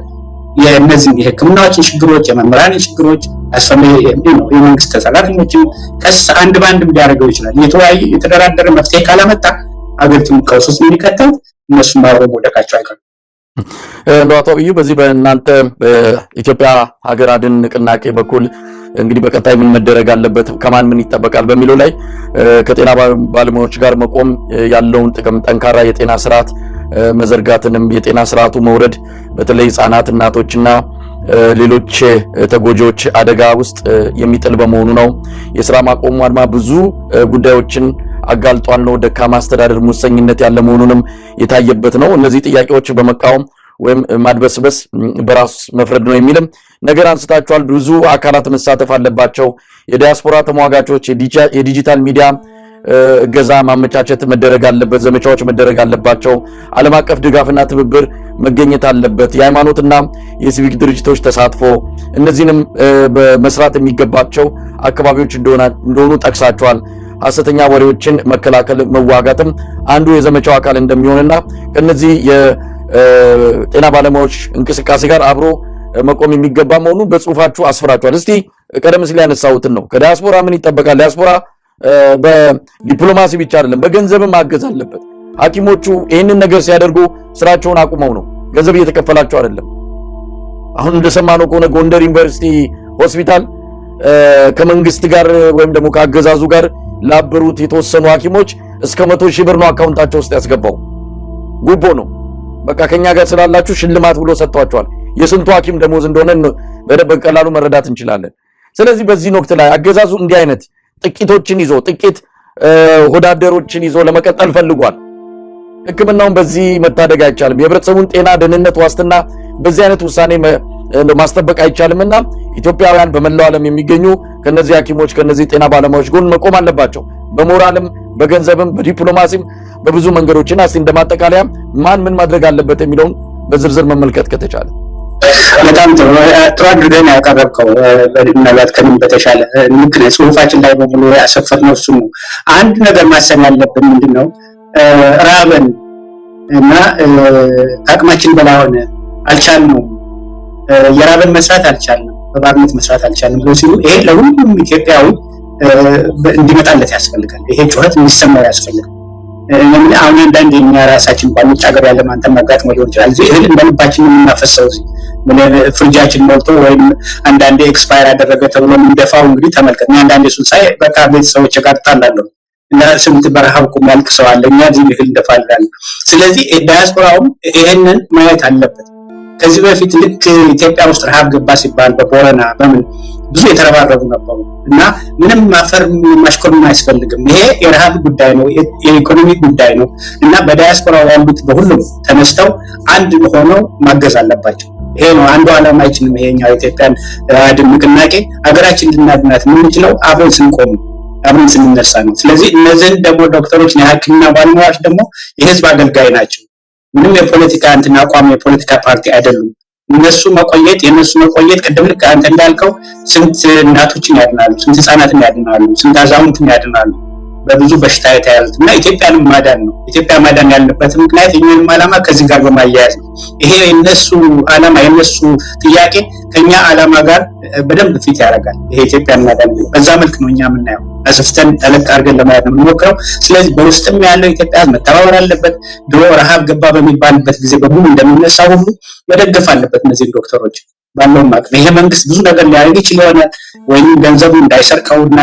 የነዚህ የህክምናዎችን ችግሮች የመምህራንን ችግሮች አስፈላጊ ነው። የመንግስት ተሰራተኞችን ቀስ አንድ ባንድ ሊያደርገው ይችላል። የተደራደረ መፍትሄ ካላመጣ አገሪቱን ቀውስ ውስጥ ሊከተት እነሱ ማረም ወደቃቸው አይቀርም። አቶ አብዩ በዚህ በእናንተ በኢትዮጵያ ሀገር አድን ንቅናቄ በኩል እንግዲህ በቀጣይ ምን መደረግ አለበት ከማን ምን ይጠበቃል በሚለው ላይ ከጤና ባለሙያዎች ጋር መቆም ያለውን ጥቅም ጠንካራ የጤና ስርዓት መዘርጋትንም የጤና ስርዓቱ መውረድ በተለይ ህፃናት እናቶችና ሌሎች ተጎጂዎች አደጋ ውስጥ የሚጥል በመሆኑ ነው። የሥራ ማቆም አድማ ብዙ ጉዳዮችን አጋልጧል ነው። ደካማ አስተዳደር ሙሰኝነት ያለ መሆኑንም የታየበት ነው። እነዚህ ጥያቄዎች በመቃወም ወይም ማድበስበስ በራስ መፍረድ ነው የሚልም ነገር አንስታችኋል። ብዙ አካላት መሳተፍ አለባቸው። የዲያስፖራ ተሟጋቾች፣ የዲጂታል ሚዲያ እገዛ ማመቻቸት መደረግ አለበት። ዘመቻዎች መደረግ አለባቸው። ዓለም አቀፍ ድጋፍና ትብብር መገኘት አለበት። የሃይማኖትና የሲቪክ ድርጅቶች ተሳትፎ እነዚህንም በመስራት የሚገባቸው አካባቢዎች እንደሆኑ ጠቅሳቸዋል። ሐሰተኛ ወሬዎችን መከላከል መዋጋትም አንዱ የዘመቻው አካል እንደሚሆንና ከነዚህ የጤና ባለሙያዎች እንቅስቃሴ ጋር አብሮ መቆም የሚገባ መሆኑን በጽሁፋችሁ አስፍራችኋል። እስቲ ቀደም ሲል ያነሳሁትን ነው። ከዲያስፖራ ምን ይጠበቃል? ዲያስፖራ በዲፕሎማሲ ብቻ አይደለም በገንዘብም ማገዝ አለበት። ሐኪሞቹ ይህንን ነገር ሲያደርጉ ስራቸውን አቁመው ነው፣ ገንዘብ እየተከፈላቸው አይደለም። አሁን እንደሰማነው ከሆነ ጎንደር ዩኒቨርሲቲ ሆስፒታል ከመንግስት ጋር ወይም ደግሞ ከአገዛዙ ጋር ላበሩት የተወሰኑ ሐኪሞች እስከ 100,000 ብር ነው አካውንታቸው ውስጥ ያስገባው። ጉቦ ነው። በቃ ከኛ ጋር ስላላችሁ ሽልማት ብሎ ሰጥቷቸዋል። የስንቱ ሐኪም ደሞዝ እንደሆነ በቀላሉ መረዳት እንችላለን። ስለዚህ በዚህ ወቅት ላይ አገዛዙ እንዲህ አይነት ጥቂቶችን ይዞ ጥቂት ሆዳደሮችን ይዞ ለመቀጠል ፈልጓል። ሕክምናውን በዚህ መታደግ አይቻልም። የህብረተሰቡን ጤና ደህንነት ዋስትና በዚህ አይነት ውሳኔ ማስጠበቅ አይቻልምና ኢትዮጵያውያን በመላው ዓለም የሚገኙ ከነዚህ ሐኪሞች ከነዚህ ጤና ባለሙያዎች ጎን መቆም አለባቸው። በሞራልም በገንዘብም በዲፕሎማሲም በብዙ መንገዶችና እስቲ እንደማጠቃለያ ማን ምን ማድረግ አለበት የሚለውን በዝርዝር መመልከት ከተቻለ። በጣም ጥሩ አድርገን ያቀረብከው ምናልባት ከምን በተሻለ ልክ ነህ። ጽሁፋችን ላይ በሙሉ ያሰፈርነው እሱ ነው። አንድ ነገር ማሰብ ያለብን ምንድነው ራበን እና አቅማችን በላይ ሆነ አልቻልነው፣ የራበን መስራት አልቻልንም፣ በባርነት መስራት አልቻልንም ብሎ ሲሉ ይሄ ለሁሉም ኢትዮጵያዊ እንዲመጣለት ያስፈልጋል። ይሄ ጩኸት እንዲሰማው ያስፈልጋል። አሁን አንዳንድ የኛ ራሳችን ባሉት ሀገር ያለ ማንተም አጋጥሞ ሊሆን ይችላል። እህል እንደልባችን የምናፈሰው ፍሪጃችን ሞልቶ ወይም አንዳንዴ ኤክስፓየር ያደረገ ተብሎ እንደፋው እንግዲህ ተመልከት። አንዳንዴ ሱሳይ በቃ ቤተሰቦች ጋር ጣላለሁ እና ስንት በረሃብ ቁም ያልቅ ሰው አለ። እኛ እዚህ እህል እንደፋለን። ስለዚህ ዳያስፖራውም ይሄንን ማየት አለበት። ከዚህ በፊት ልክ ኢትዮጵያ ውስጥ ረሃብ ገባ ሲባል በቦረና በምን ብዙ የተረባረቡ ነበሩ እና ምንም ማፈር ማሽኮርም አያስፈልግም። ይሄ የረሃብ ጉዳይ ነው፣ የኢኮኖሚ ጉዳይ ነው እና በዳያስፖራው ያሉት በሁሉም ተነስተው አንድ ሆነው ማገዝ አለባቸው። ይሄ ነው አንዱ ዓላማችን። ይሄኛው የኢትዮጵያን አድን ንቅናቄ ሀገራችን ልናድናት የምንችለው አብረን ስንቆም አብረን ስንነሳ ነው። ስለዚህ እነዚህን ደግሞ ዶክተሮች እና የሕክምና ባለሙያዎች ደግሞ የህዝብ አገልጋይ ናቸው። ምንም የፖለቲካ እንትን አቋም የፖለቲካ ፓርቲ አይደሉም። እነሱ መቆየት የነሱ መቆየት ቅድም ልክ አንተ እንዳልከው ስንት እናቶችን ያድናሉ፣ ስንት ህፃናትን ያድናሉ፣ ስንት አዛውንትን ያድናሉ በብዙ በሽታ የተያዙት እና ኢትዮጵያንም ማዳን ነው። ኢትዮጵያ ማዳን ያለበት ምክንያት የኛንም ዓላማ ከዚህ ጋር በማያያዝ ነው። ይሄ የነሱ ዓላማ የነሱ ጥያቄ ከኛ ዓላማ ጋር በደንብ ፊት ያደርጋል። ይሄ ኢትዮጵያን ማዳን ነው። በዛ መልክ ነው እኛ የምናየው። አስፍተን ጠለቅ አድርገን ለማየት ነው የምንሞክረው። ስለዚህ በውስጥም ያለው ኢትዮጵያ መተባበር አለበት። ድሮ ረሃብ ገባ በሚባልበት ጊዜ በሙሉ እንደሚነሳ ሁሉ መደገፍ አለበት እነዚህ ዶክተሮች ባለው ማቅረብ። ይሄ መንግስት ብዙ ነገር ሊያደርግ ይችል ይሆናል ወይም ገንዘቡ እንዳይሰርቀውና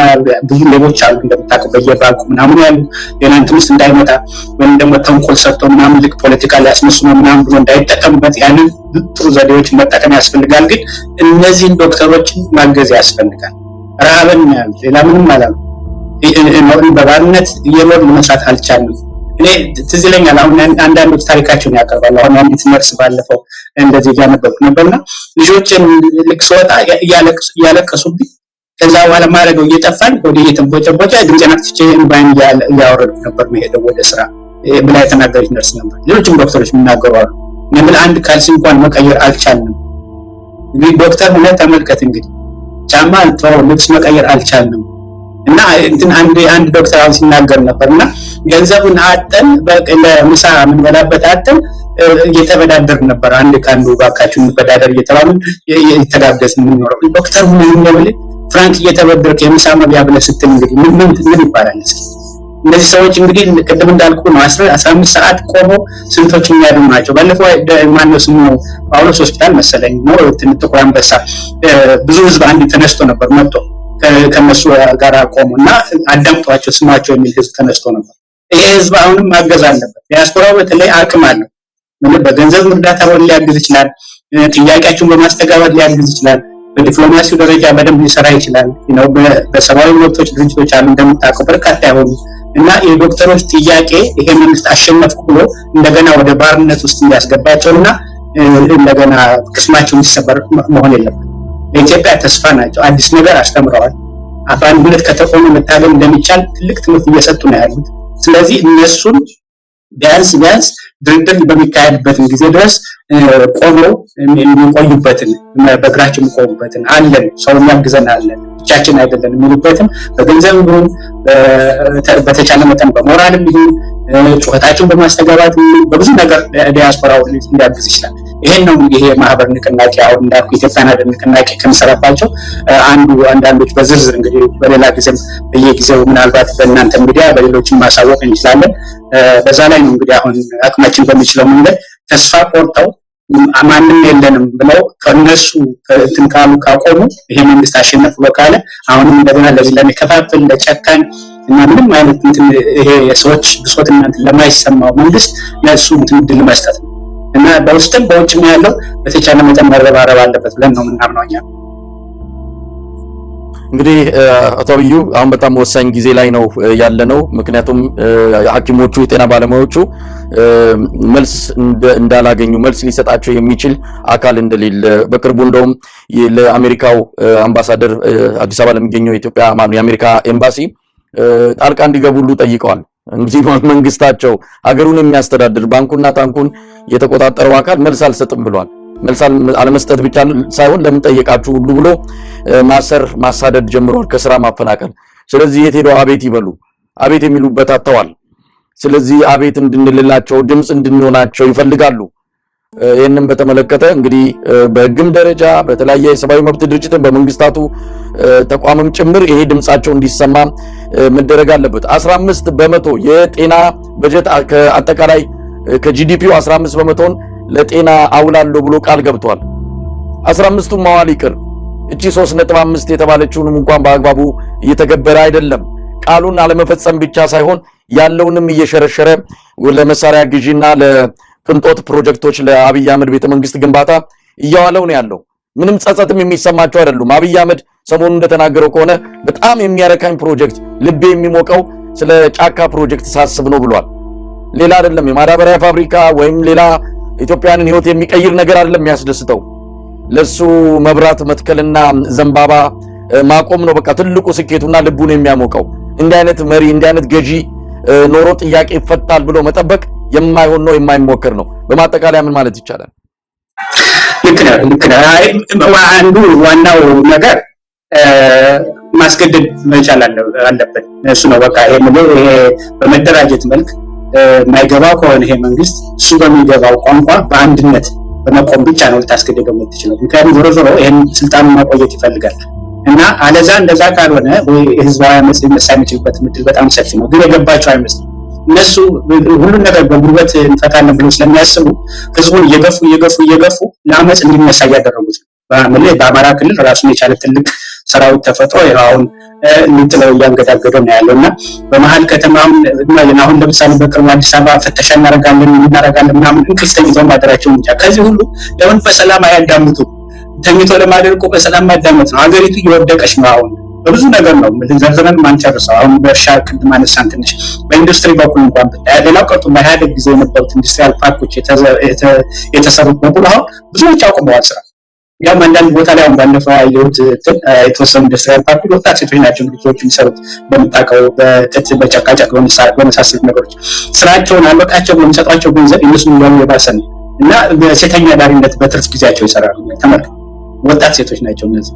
ብዙ ሌቦች አሉ እንደምታውቀው በየባንኩ ምናምን ያሉ ሌላ እንትን ውስጥ እንዳይመጣ ወይም ደግሞ ተንኮል ሰርቶ ምናምን ልክ ፖለቲካ ሊያስመስሉ ምናምን ብሎ እንዳይጠቀምበት ያንን ጥሩ ዘዴዎች መጠቀም ያስፈልጋል። ግን እነዚህን ዶክተሮችን ማገዝ ያስፈልጋል። ረሃብን ሌላ ምንም አላለም። በባርነት እየኖርን መስራት አልቻልንም። እኔ ትዝ ይለኛል አሁን አንዳንዶች ታሪካቸውን ያቀርባሉ። አሁን አንዲት ነርስ ባለፈው እንደዚህ እያነበብኩ ነበርና ልጆችን ልክ ስወጣ እያለቀሱብኝ ከዛ በኋላ ማድረገው እየጠፋኝ ወደ እየተንቦጨቦጨ ድምፄን አጥፍቼ እንባይን እያወረድኩ ነበር መሄደው ወደ ስራ ብላ የተናገረች ነርስ ነበር። ሌሎችም ዶክተሮች የሚናገሩ አሉ። ምን አንድ ካልሲ እንኳን መቀየር አልቻልንም። እንግዲህ ዶክተር ሆነ ተመልከት እንግዲህ ጫማ አልተው ልብስ መቀየር አልቻልንም። እና እንትን አንድ ዶክተር አሁን ሲናገር ነበርና ገንዘቡን አጠን ለምሳ የምንበላበት አጠን እየተበዳደር ነበር። አንድ ካንዱ ባካችሁ እንበዳደር እየተባሉ እየተጋገዝን የምንኖረው ዶክተር ምን ነው ፍራንክ እየተበደርክ የምሳ መብያ ብለህ ስትል እንግዲህ ምን ይባላል? እነዚህ ሰዎች እንግዲህ ቅድም እንዳልኩ ነው 15 ሰዓት ቆሞ ስንቶች የሚያድኑ ናቸው። ባለፈው ማነው ስሙ ጳውሎስ ሆስፒታል መሰለኝ ነው ጥቁር አንበሳ ብዙ ህዝብ አንድ ተነስቶ ነበር መጥቶ ከነሱ ጋር ቆሙና አዳምጧቸው ስማቸው የሚል ህዝብ ተነስቶ ነበር። ይሄ ህዝብ አሁንም ማገዝ አለበት። ዲያስፖራው በተለይ አቅም አለው። በገንዘብ እርዳታ ሊያግዝ ይችላል። ጥያቄያቸውን በማስተጋባት ሊያግዝ ይችላል። በዲፕሎማሲው ደረጃ በደንብ ሊሰራ ይችላል። ነው በሰብአዊ መብቶች ድርጅቶች አሉ እንደምታውቀው በርካታ የሆኑ እና የዶክተሮች ጥያቄ ይሄ መንግስት አሸነፍኩ ብሎ እንደገና ወደ ባርነት ውስጥ እንዲያስገባቸውና እንደገና ቅስማቸው እንዲሰበር መሆን የለበትም። ለኢትዮጵያ ተስፋ ናቸው። አዲስ ነገር አስተምረዋል። በአንድነት ከተቆሙ መታገል እንደሚቻል ትልቅ ትምህርት እየሰጡ ነው ያሉት። ስለዚህ እነሱን ቢያንስ ድርድር በሚካሄድበት ጊዜ ድረስ ቆመው የሚቆዩበትን በእግራቸው የሚቆሙበትን አለን ሰው የሚያግዘን አለን ብቻችን አይደለም የሚሉበትን በገንዘብ ይሁን በተቻለ መጠን በሞራልም ይሁን ጩኸታቸውን በማስተጋባት በብዙ ነገር ዲያስፖራው ሊያግዝ ይችላል። ይሄን ነው ይሄ ማህበር ንቅናቄ አሁን እንዳልኩ ኢትዮጵያን አድን ንቅናቄ ከመሰረባቸው አንዳንዶች በዝርዝር እንግዲህ በሌላ ጊዜም በየጊዜው ምናልባት በእናንተ ሚዲያ በሌሎችም ማሳወቅ እንችላለን። በዛ ላይ ነው እንግዲህ አሁን አቅማችን በሚችለው መንገድ ተስፋ ቆርጠው ማንም የለንም ብለው ከነሱ እንትን ካሉ ካቆሙ ይሄ መንግስት አሸነፍ ብሎ ካለ አሁንም እንደገና ለዚህ ለሚከፋፈል ለጨካኝ እና ምንም አይነት እንትን ይሄ የሰዎች ብሶትና እንትን ለማይሰማው መንግስት ለሱ እንትን ድል መስጠት ነው እና በውስጥም በውጭም ያለው በተቻለ መጠን መረባረብ አለበት ብለን ነው የምናምነው እኛ። እንግዲህ አቶ አብዩ አሁን በጣም ወሳኝ ጊዜ ላይ ነው ያለነው። ምክንያቱም ሐኪሞቹ የጤና ባለሙያዎቹ መልስ እንዳላገኙ መልስ ሊሰጣቸው የሚችል አካል እንደሌለ በቅርቡ እንደውም ለአሜሪካው አምባሳደር አዲስ አበባ ለሚገኘው የኢትዮጵያ የአሜሪካ ኤምባሲ ጣልቃ እንዲገቡሉ ጠይቀዋል። እንግዲህ መንግስታቸው ሀገሩን የሚያስተዳድር ባንኩና ታንኩን የተቆጣጠረው አካል መልስ አልሰጥም ብሏል። መልስ አለመስጠት ብቻ ሳይሆን ለምን ጠየቃችሁ ሁሉ ብሎ ማሰር ማሳደድ ጀምሯል፣ ከስራ ማፈናቀል። ስለዚህ የት ሄደው አቤት ይበሉ? አቤት የሚሉበት አጥተዋል። ስለዚህ አቤት እንድንልላቸው ድምጽ እንድንሆናቸው ይፈልጋሉ። ይህንን በተመለከተ እንግዲህ በህግም ደረጃ በተለያየ የሰብአዊ መብት ድርጅትን በመንግስታቱ ተቋምም ጭምር ይሄ ድምጻቸው እንዲሰማ መደረግ አለበት። 15 በመቶ የጤና በጀት ከአጠቃላይ ከጂዲፒው 15 በመቶን ለጤና አውላለሁ ብሎ ቃል ገብቷል። 15ቱን ማዋል ይቅር፣ እቺ 3.5 የተባለችውንም እንኳን በአግባቡ እየተገበረ አይደለም። ቃሉን አለመፈጸም ብቻ ሳይሆን ያለውንም እየሸረሸረ ለመሳሪያ ግዢና ለቅንጦት ፕሮጀክቶች ለአብይ አህመድ ቤተመንግስት ግንባታ እያዋለው ነው ያለው። ምንም ጸጸትም የሚሰማቸው አይደሉም። አብይ አህመድ ሰሞኑን እንደተናገረው ከሆነ በጣም የሚያረካኝ ፕሮጀክት ልቤ የሚሞቀው ስለ ጫካ ፕሮጀክት ሳስብ ነው ብሏል። ሌላ አይደለም። የማዳበሪያ ፋብሪካ ወይም ሌላ ኢትዮጵያንን ህይወት የሚቀይር ነገር አይደለም የሚያስደስተው። ለሱ መብራት መትከልና ዘንባባ ማቆም ነው በቃ ትልቁ ስኬቱና ልቡን የሚያሞቀው። እንዲህ አይነት መሪ እንዲህ አይነት ገዢ ኖሮ ጥያቄ ይፈታል ብሎ መጠበቅ የማይሆን ነው፣ የማይሞከር ነው። በማጠቃለያ ምን ማለት ይቻላል? ልክ ነው። አንዱ ዋናው ነገር ማስገደድ መቻል አለበት። እሱ ነው በቃ ይሄ በመደራጀት መልክ ማይገባው ከሆነ ይሄ መንግስት እሱ በሚገባው ቋንቋ በአንድነት በመቆም ብቻ ነው ልታስገድደው የምትችለው። ምክንያቱም ዞሮ ዞሮ ይሄን ስልጣኑን ማቆየት ይፈልጋል እና አለዛ እንደዛ ካልሆነ ህዝባዊ አመጽ ሊነሳ የሚችልበት ምድል በጣም ሰፊ ነው። ግን የገባቸው አይመስልም። እነሱ ሁሉን ነገር በጉልበት እንፈታለን ብለው ስለሚያስቡ ህዝቡን እየገፉ ለአመጽ እንዲነሳ እያደረጉት ነው። በአማራ ክልል ራሱን የቻለ ትልቅ ሰራዊት ተፈጥሮ አሁን እንጥለው እያንገዳገደው ነው ያለውና በመሀል ከተማም አሁን ለምሳሌ በቅርቡ አዲስ አበባ ፍተሻ እናደርጋለን ምናምን እንቅልፍ ተኝተው ማደራቸው እንጃ። ከዚህ ሁሉ ለምን በሰላም አያዳምጡ? ተኝቶ ለማደር እኮ በሰላም ማዳመጥ ነው። ሀገሪቱ እየወደቀች ነው። አሁን በብዙ ነገር ነው ዘርዝረን ማንጨርሰው። አሁን በእርሻ ቅድም አነሳን ትንሽ በኢንዱስትሪ በኩል እንኳን ብታይ ሌላው ቀርቶ በኢህአዴግ ጊዜ የነበሩት ኢንዱስትሪያል ፓርኮች የተሰሩት በሙሉ አሁን ብዙዎች አቁመዋል ስራ። ያም አንዳንድ ቦታ ላይ አሁን ባለፈው ያየሁት የተወሰኑ ኢንዱስትሪያል ፓርኮች ወጣት ሴቶች ናቸው ልጆች የሚሰሩት በምታውቀው በጥጥ በጨቃጨቅ በመሳሰሉት ነገሮች ስራቸውን አልበቃቸው በሚሰጧቸው ገንዘብ እነሱ ነው የባሰ ነው እና በሴተኛ ዳሪነት በትርፍ ጊዜያቸው ይሰራሉ። ተመልከቱ፣ ወጣት ሴቶች ናቸው እነዚህ።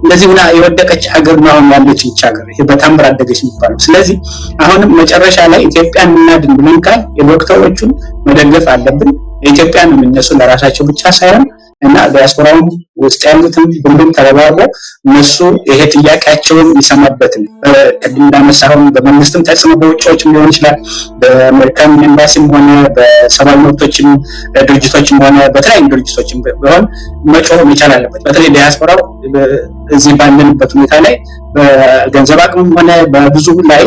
እንደዚህ ብላ የወደቀች ሀገር ነው አሁን ያለች ይህች ሀገር። ይሄ በታምር አደገች የሚባለው። ስለዚህ አሁንም መጨረሻ ላይ ኢትዮጵያን እናድን ብለን ካል የዶክተሮቹን መደገፍ አለብን። የኢትዮጵያን የሚነሱ ለራሳቸው ብቻ ሳይሆን እና ዲያስፖራውን ውስጥ ያሉትን ሁሉም ተረባርበው እነሱ ይሄ ጥያቄያቸውን ይሰማበትን ቅድም እንዳነሳሁን በመንግስትም ተጽዕኖ በውጭዎችም ሊሆን ይችላል፣ በአሜሪካን ኤምባሲም ሆነ በሰብአዊ መብቶችም ድርጅቶችም ሆነ በተለያዩ ድርጅቶችም ቢሆን መጮህ መቻል አለበት። በተለይ ዲያስፖራው እዚህ ባለንበት ሁኔታ ላይ በገንዘብ አቅምም ሆነ በብዙ ላይ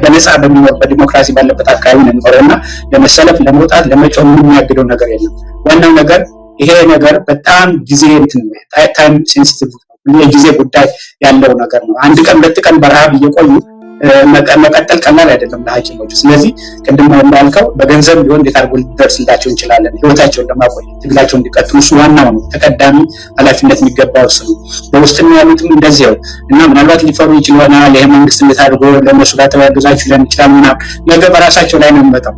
በነጻ በሚኖር በዲሞክራሲ ባለበት አካባቢ ነው የሚኖረውና ለመሰለፍ ለመውጣት ለመጮህ ምንም የሚያግደው ነገር የለም። ዋናው ነገር ይሄ ነገር በጣም ጊዜ ታይም ሴንሲቲቭ ነው። የጊዜ ጉዳይ ያለው ነገር ነው። አንድ ቀን ሁለት ቀን በረሃብ እየቆዩ መቀጠል ቀላል አይደለም ለሐኪሞቹ። ስለዚህ ቅድም እንዳልከው በገንዘብ ቢሆን እንዴት አድርጎ ሊደርስላቸው እንችላለን ህይወታቸውን ለማቆየት ትግላቸውን እንዲቀጥሉ እሱ ዋናው ነው። ተቀዳሚ ኃላፊነት የሚገባው እሱ ነው። በውስጥም ያሉትም እንደዚያው እና ምናልባት ሊፈሩ ይችላል ይሆናል። ይሄ መንግስት እንዴት አድርጎ ለነሱ ጋር ተያይዛችሁ ሊሆን ይችላል ምናምን ነገ በራሳቸው ላይ ነው የሚመጣው።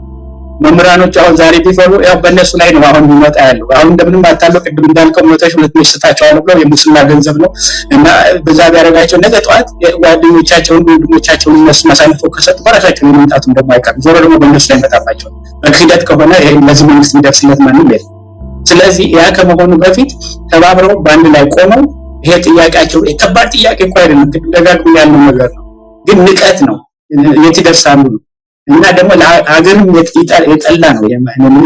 መምህራኖች አሁን ዛሬ ቢፈሩ ያው በእነሱ ላይ ነው አሁን የሚመጣ ያለው። አሁን እንደምንም አታለው ቅድም እንዳልከው ሞተሽ ሁለት ሞች ስታቸዋለሁ ብለው የሙስና ገንዘብ ነው እና በዛ ቢያደርጋቸው ነገ ጠዋት ጓደኞቻቸውን ወንድሞቻቸውን እነሱ ማሳልፈው ከሰጡ በራሳቸው የሚመጣቱ እንደማይቀር ዞሮ ደግሞ በእነሱ ላይ መጣባቸው በክህደት ከሆነ ይሄ ለዚህ መንግስት የሚደርስለት ማንም የለም። ስለዚህ ያ ከመሆኑ በፊት ተባብረው በአንድ ላይ ቆመው ይሄ ጥያቄያቸው ከባድ ጥያቄ እኮ አይደለም፣ ደጋግሞ ያለው ነገር ነው፣ ግን ንቀት ነው። የት ይደርሳሉ ነው እና ደግሞ ለሀገርም የጠላ ነው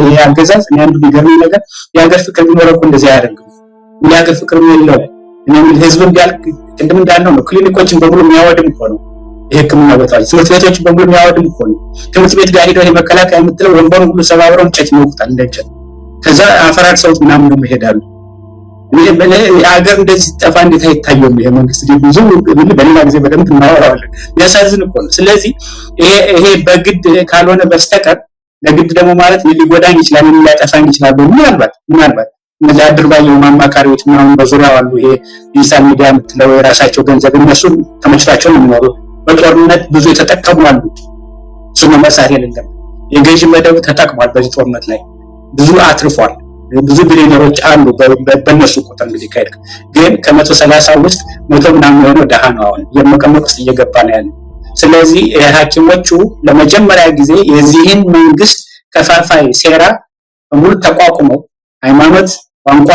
ይሄ አገዛዝ። አንዱ ቢገርም ነገር የሀገር ፍቅር ቢኖረው እኮ እንደዚህ አያደርግም። የሀገር ፍቅር የለው ህዝብን ቢያልቅ ቅድም እንዳልነው ነው። ክሊኒኮችን በሙሉ የሚያወድም እኮ ነው። የህክምና ቦታዎች፣ ትምህርት ቤቶችን በሙሉ የሚያወድም እኮ ነው። ትምህርት ቤት ጋር ሄደው የመከላከያ የምትለው ወንበሩን ሁሉ ሰባብረው እንጨት ይወቁታል እንደ እንጨት። ከዛ አፈራርሰውት ምናምን ደግሞ ይሄዳሉ። የሀገር እንደዚህ ጠፋ እንዴት አይታየውም? ይሄ መንግስት ብዙ በሌላ ጊዜ በደንብ እናወራዋለን። የሚያሳዝን እኮ ነው። ስለዚህ ይሄ በግድ ካልሆነ በስተቀር ለግድ ደግሞ ማለት ሊጎዳኝ ይችላል፣ ሊያጠፋኝ ይችላል። ምናልባት እነዚህ አድርባየው ማማካሪዎች ምናምን በዙሪያው አሉ። ይሄ ዲጂታል ሚዲያ የምትለው የራሳቸው ገንዘብ እነሱ ተመችቷቸው ነው የሚኖሩ። በጦርነት ብዙ የተጠቀሙ አሉ። እሱ መሳሪያ የለም። የገዢ መደብ ተጠቅሟል። በዚህ ጦርነት ላይ ብዙ አትርፏል። ብዙ ቢሊዮነሮች አሉ በእነሱ ቁጥር እንግዲህ ከሄድክ ግን ከ130 ውስጥ 100 ምናምን የሆነው ደሃ ነው አሁን የመቀመቅ ውስጥ እየገባ ነው ያለው። ስለዚህ ሐኪሞቹ ለመጀመሪያ ጊዜ የዚህን መንግስት ከፋፋይ ሴራ ሙሉ ተቋቁመው ሃይማኖት፣ ቋንቋ፣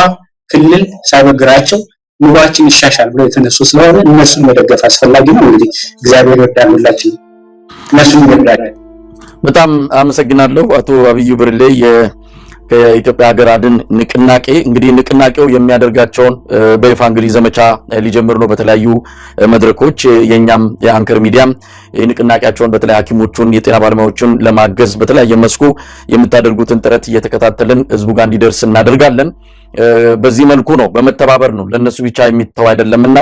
ክልል ሳይበግራቸው ኑሯችን ይሻሻል ብለው የተነሱ ስለሆነ እነሱን መደገፍ አስፈላጊ ነው። እንግዲህ እግዚአብሔር ይርዳን ሁላችንም እነሱን ይርዳን። በጣም አመሰግናለሁ አቶ አብዩ ብርሌ ከኢትዮጵያ ሀገር አድን ንቅናቄ። እንግዲህ ንቅናቄው የሚያደርጋቸውን በይፋ እንግዲህ ዘመቻ ሊጀምር ነው በተለያዩ መድረኮች። የኛም የአንከር ሚዲያም ንቅናቄያቸውን በተለይ ሐኪሞቹን የጤና ባለሙያዎችን ለማገዝ በተለያየ መስኩ የምታደርጉትን ጥረት እየተከታተልን ህዝቡ ጋር እንዲደርስ እናደርጋለን። በዚህ መልኩ ነው በመተባበር ነው ለነሱ ብቻ የሚተው አይደለምና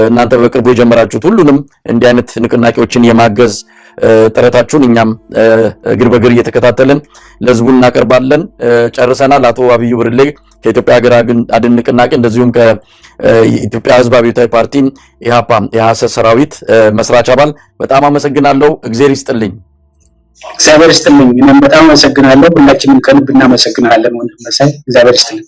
እናንተ በቅርቡ የጀመራችሁት ሁሉንም እንዲህ አይነት ንቅናቄዎችን የማገዝ ጥረታችሁን እኛም እግር በእግር እየተከታተልን ለህዝቡ እናቀርባለን። ጨርሰናል። አቶ አብዩ ብርሌ ከኢትዮጵያ ሀገር አድን ንቅናቄ እንደዚሁም ከኢትዮጵያ ህዝብ አብዮታዊ ፓርቲ ኢህአፓ የሐሰት ሰራዊት መስራች አባል በጣም አመሰግናለሁ። እግዚአብሔር ይስጥልኝ። እግዚአብሔር ይስጥልኝ። እኔም በጣም አመሰግናለሁ። ሁላችንም ከልብ እናመሰግናለን ወንድም መሳይ። እግዚአብሔር ይስጥልኝ።